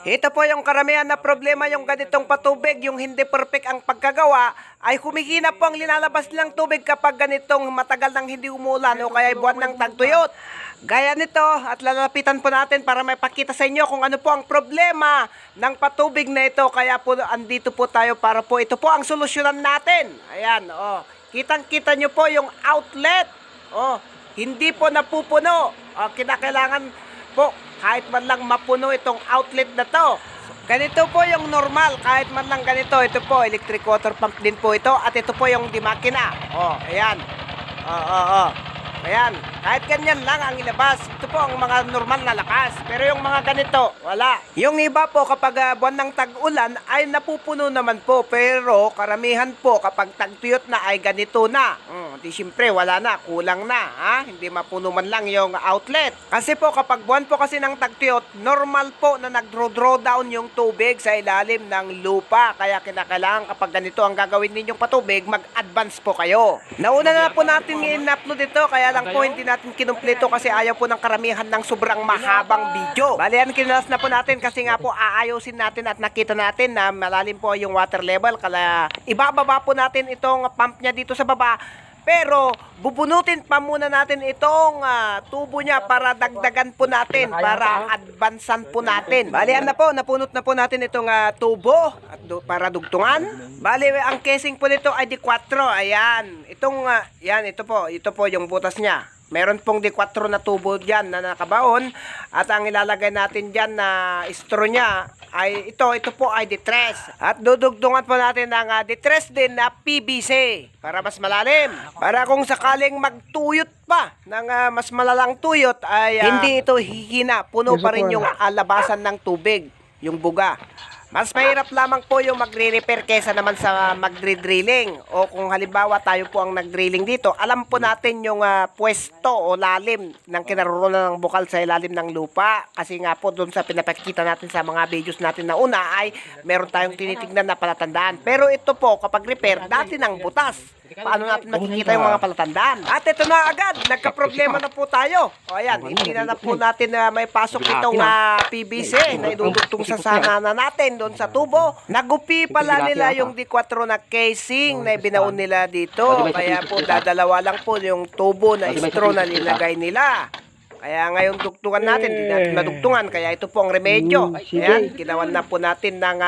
Ito po yung karamihan na problema, yung ganitong patubig, yung hindi perfect ang pagkagawa, ay humihina po ang linalabas nilang tubig kapag ganitong matagal nang hindi umulan o kaya buwan ng tagtuyot. Gaya nito, at lalapitan po natin para may pakita sa inyo kung ano po ang problema ng patubig na ito. Kaya po andito po tayo para po ito po ang solusyonan natin. Ayan, oh. Kitang-kita nyo po yung outlet. Oh, hindi po napupuno. Oh, kinakailangan po kahit man lang mapuno itong outlet na to. Ganito po yung normal, kahit man lang ganito. Ito po, electric water pump din po ito. At ito po yung di makina. Oh, ayan. Ayan, kahit ganyan lang ang ilabas. Ito po ang mga normal na lakas. Pero yung mga ganito, wala. Yung iba po kapag buwan ng tag-ulan ay napupuno naman po. Pero karamihan po kapag tagtuyot na ay ganito na. Di siyempre wala na, kulang na. Ha? Hindi mapuno man lang yung outlet. Kasi po kapag buwan po kasi ng tagtuyot, normal po na nag-draw down yung tubig sa ilalim ng lupa. Kaya kinakailangan kapag ganito ang gagawin ninyong patubig, mag-advance po kayo. Nauna na po natin i-upload ito, kaya lang po hindi natin kinumpleto kasi ayaw po ng karamihan ng sobrang mahabang video. Bali yan, kinalas na po natin kasi nga po aayusin natin at nakita natin na malalim po yung water level. Kaya ibababa po natin itong pump niya dito sa baba. Pero bubunutin pa muna natin itong tubo niya para dagdagan po natin, para advancean po natin. Bali yan na po, napunot na po natin itong tubo at para dugtungan. Bali ang casing po nito ay D4. Ayan, itong yan, ito po yung butas niya. Meron pong D4 na tubo dyan na nakabaon. At ang ilalagay natin dyan na straw niya ay ito po ay D3. At dudugtungan po natin ng D3 din na PVC para mas malalim. Para kung sakaling magtuyot pa ng mas malalang tuyot ay hindi ito hihina. Puno pa rin yung labasan ng tubig, yung buga. Mas mahirap lamang po yung magre-repair kesa naman sa magre-drilling. O kung halimbawa tayo po ang nag-drilling dito, alam po natin yung pwesto o lalim ng kinaroroonan ng bukal sa ilalim ng lupa. Kasi nga po doon sa pinapakita natin sa mga videos natin na una ay meron tayong tinitignan na palatandaan. Pero ito po kapag repair, dati ng butas. Paano natin makikita yung mga palatandaan? At ito na agad, nagka-problema na po tayo. O ayan, hindi na po natin may pasok itong PVC na idudugtong sa sanana natin doon sa tubo. Nagupi pala nila yung D4 na casing na binaon nila dito. Kaya po dadalawa lang po yung tubo na straw na nilagay nila. Kaya ngayon dugtungan natin, hindi natin madugtungan. Kaya ito po ang remedyo. Ayan, ginawan na po natin ng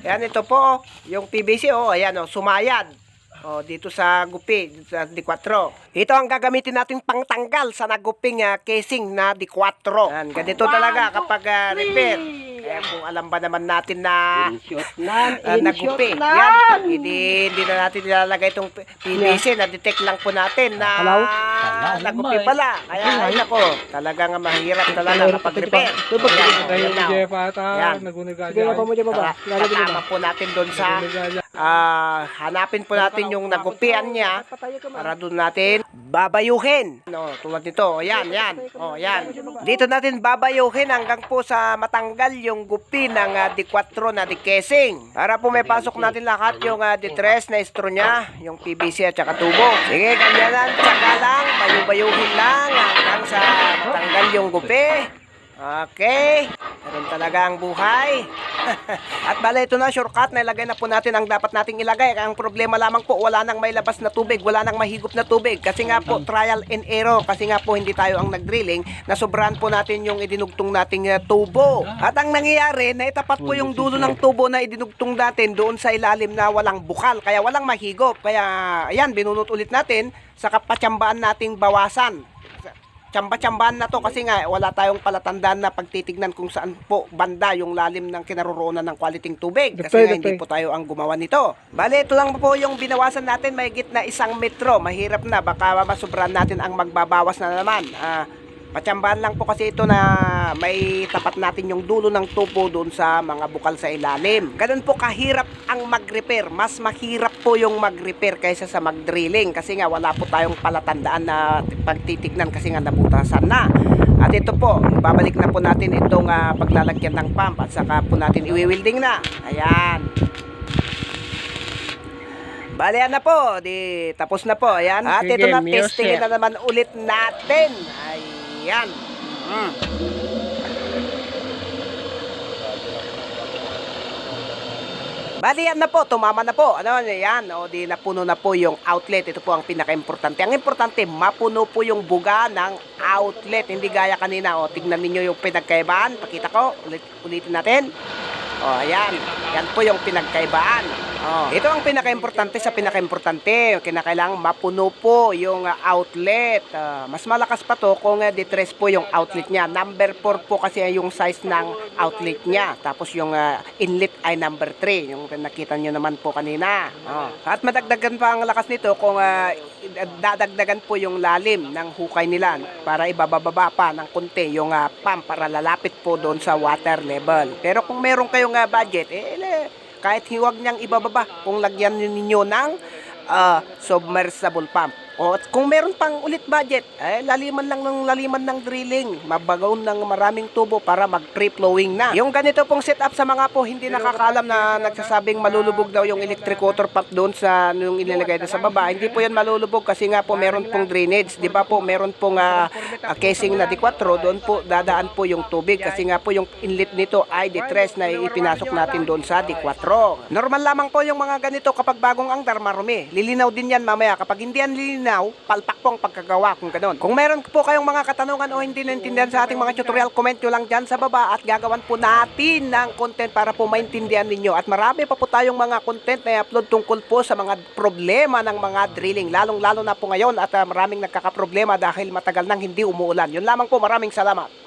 ayan, ito po, yung PVC, ayan, sumayad. Dito sa gupi, dito sa D4. Ito ang gagamitin nating pangtanggal sa naguping casing na D4. Yan, ganito talaga kapag repair. Kaya kung alam ba naman natin na nagupi, yan, hindi na natin nilalagay itong PVC, na-detect lang po natin na nagupi pala. Kaya ay nako, talagang mahirap talaga kapag repair. Yan, kasama po natin doon sa hanapin po natin yung nagupian niya para doon natin babayuhin. Tulad nito, yan. Dito natin babayuhin hanggang po sa matanggal yung gupi ng D4 na D-casing. Para po may pasok natin lahat yung D3 na straw niya, yung PVC at saka tubo. Sige, ganyan, tsaka lang, bayu-bayuhin lang hanggang sa matanggal yung gupi. Okay, ganun talaga ang buhay. At bala ito na, shortcut na ilagay na po natin ang dapat nating ilagay. Ang problema lamang po, wala nang may labas na tubig, wala nang mahigop na tubig. Kasi nga po, trial and error. Kasi nga po, hindi tayo ang nag-drilling. Nasobrahan po natin yung idinugtong nating tubo. At ang nangyayari, naitapat po yung dulo ng tubo na idinugtong natin doon sa ilalim na walang bukal. Kaya walang mahigop. Kaya, ayan, binunot ulit natin sa kapatsambaan nating bawasan. Tsamba-tsambahan na to kasi nga wala tayong palatandaan na pagtitignan kung saan po banda yung lalim ng kinaroroonan ng quality tubig kasi nga hindi po tayo ang gumawa nito. Bale, ito lang po yung binawasan natin, mahigit na 1 metro. Mahirap na, baka masobran natin ang magbabawas na naman. Patsambahan lang po kasi ito na may tapat natin yung dulo ng tubo doon sa mga bukal sa ilalim. Ganun po kahirap ang mag-repair. Mas mahirap po yung mag-repair kaysa sa mag-drilling kasi nga wala po tayong palatandaan na pagtitignan kasi nga nabutasan na. At ito po, babalik na po natin itong paglalagyan ng pump at saka po natin i-welding na. Ayan. Bale, na po. Tapos na po. Ayan. At ito na, testingin na naman ulit natin. Ayan. Bali yan na po, tumama na po. Ano yan? O di napuno na po yung outlet. Ito po ang pinaka-importante. Ang importante, mapuno po yung buga ng outlet. Hindi gaya kanina. O tignan niyo yung pinagkaibaan. Pakita ko. Ulitin natin. O ayan. Yan po yung pinagkaibaan. Oh, ito ang pinaka-importante sa pinaka-importante. Kinakailangan mapuno po yung outlet. Mas malakas pa to kung detress po yung outlet niya. Number 4 po kasi yung size ng outlet niya. Tapos yung inlet ay number 3. Yung nakita nyo naman po kanina. At madagdagan pa ang lakas nito kung dadagdagan po yung lalim ng hukay nila para ibababa pa ng konti yung pump para lalapit po doon sa water level. Pero kung meron kayong budget, kahit hiwag niyang ibababa kung lagyan ninyo ng submersible pump. O at kung meron pang ulit budget, laliman ng drilling, mabagaon ng maraming tubo para mag-free flowing na. Yung ganito pong setup sa mga po hindi nakakaalam na nagsasabing malulubog daw yung electric water pump doon sa yung ilalagay na sa baba. Hindi po yan malulubog kasi nga po meron pong drainage. Di ba po meron pong casing na D4, doon po dadaan po yung tubig kasi nga po yung inlet nito ay detress na ipinasok natin doon sa D4. Normal lamang po yung mga ganito kapag bagong angdar marumi. Lilinaw din yan mamaya. Kapag hindi yan lilinaw, palpak po ang pagkagawa kung ganoon. Kung meron po kayong mga katanungan o hindi naintindihan sa ating mga tutorial, comment nyo lang dyan sa baba at gagawan po natin ng content para po maintindihan ninyo. At marami pa po tayong mga content na i-upload tungkol po sa mga problema ng mga drilling. Lalong-lalo na po ngayon at maraming nagkakaproblema dahil matagal nang hindi umuulan. Yun lamang po, maraming salamat.